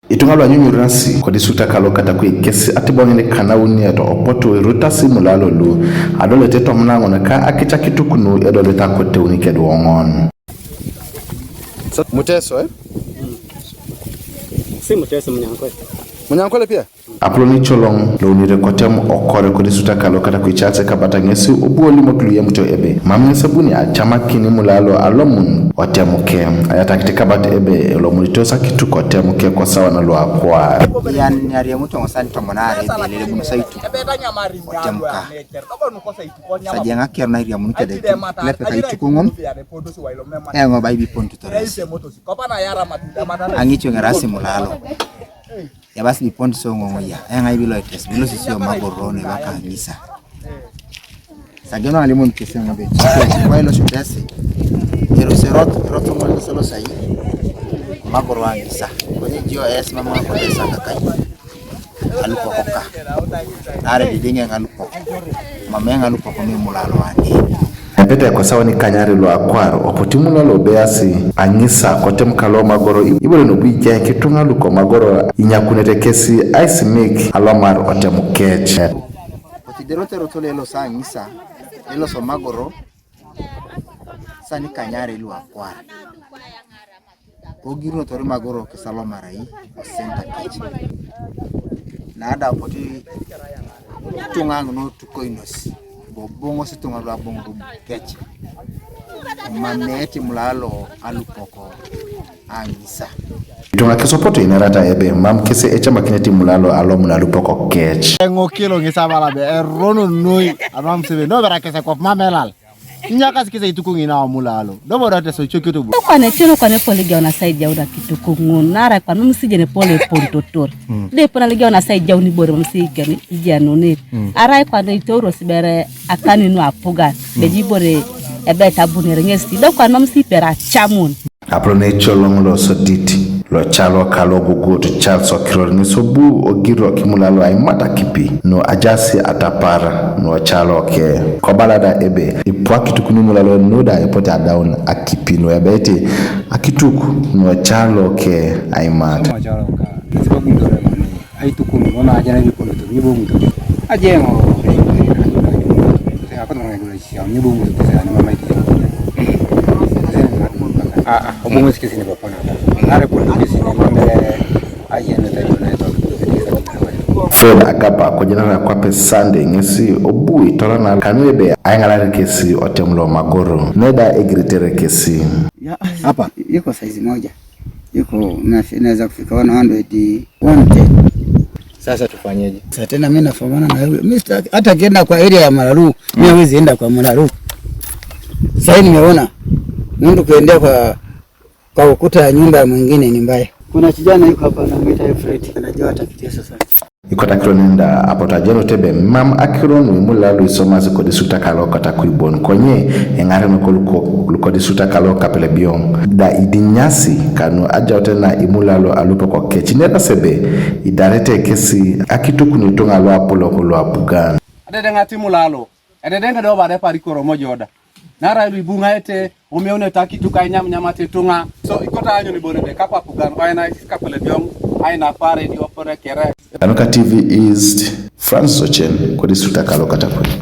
Itungalo nyunyu rasi kwa disuta kalo kata kui kesi atiboni ni kanauni ato opotu irutasi Imulalo lu adole teto mnango na ka akicha kitukunu edole takote unikedu ongon. Muteso Si muteso Munyankole. Munyankole pia? Aploni cholong lo unire Kotemwan Okore kwa disuta kalo kata kui chate kabata ngesi ubuoli moklu ya mto ebe. Mamne sabuni achama kini Imulalo alomun watemuke. Ayatakiti kabata ebe lo munitosa kitu Kotemuke kwa sawa na lua kwa. Yan yari muto ngosani tomonare belele bunu saitu. Watemuka. Sajenga kerna iri munike de lepe kaitukungum. Ngo baibi pontu toresi. Angicho ngerasi Imulalo. Ya basi bipondi songo ya ngai bilo ites bilo sisio Magoro ne baka ngisa sageno alimu mkese ngabe kwa ilo shutesi kero roto mwana solo sai Magoro angisa kwenye jio mama kwa saka kai aluko koka are didinge ngaluko mama ngaluko kwa Imulalo andi Pete kwa sawa ni kanyari lo akwaro opoti Imulalo beasi anyisa Kotemwan Magoro ibole no bwije kitunga Luko Magoro inyakunete kesi ice make alomar Otemuke poti derote rotole lo sa anyisa elo so Magoro sani kanyari lo akwaro ogiro tori Magoro kesalomarai senta kichi na ada poti tunga no tukoinos bongo situnga lo bongo kechi maneti Imulalo alupoko angisa Tunga kesopoto inerata ebe mam kese echamba kineti Imulalo alomuna alupoko kech ngokilo ngisa bala be rono noi anam sebe no bara kese kwa mamelal nyaka sikise itukungi na Imulalo dobo date so chokitu kwa ne tino kwa ne poligi ona side ya kitukungu nara kwa msije ne pole pontotor de pona ligi ona side ya uni bore msige ni ijano ne arai kwa ne toro sibere akani no apuga beji bore ebe tabunere ngesti do kwa mamsi pera chamun Aplone cholong lo soditi lo chalo kalo gugutu Charles okirori ni sobu ogiro Imulalo ay mata kipi no ajasi atapara no chalo ke kobalada ebe ipwa kitukuni Imulalo noda epote down akipi no ebete akituku no chalo ke ay mata Sibagundore ay tukunu ona ajana bipondo nibo muto ajengo apa namanya siya nibo muto sa mama iti omungu sikisini bapana are polisi ni mamele ayene tayona ito Fred agaba kwa jina la kwape Sunday ngesi obui torana kanwebe ayangala kesi Kotemwan Magoro neda egritere kesi hapa yuko size moja yuko naweza kufika 110. Sasa tufanyeje? Sasa tena mimi nafahamana na yule Mr. hata kienda kwa area ya Imulalo mimi hawezi enda kwa Imulalo. Sasa nimeona mundu kuendea kwa ukuta ya nyumba mwingine ni mbaya. Kuna kijana yuko hapa anamuita Fred anajua atafikia sasa. Iko takiro nenda apotajeno tebe mam akironu Imulalo isomazi ko disuta kalo kata kuibon konye engare no Luko disuta kalo kapele biong da idinyasi kanu ajote na Imulalo alupo ko kechi neta sebe idarete kesi akitukuni tonga lo apolo ko lo apugan adede ngati Imulalo adede ngado bare parikoro mojoda nara ribunga ete umeone takituka nyama tetunga so ikota anyo ni bore de kapa pugan aina kapele biong aina pare di opere kere Anuka TV East France Ochen kwa disuta kalo kata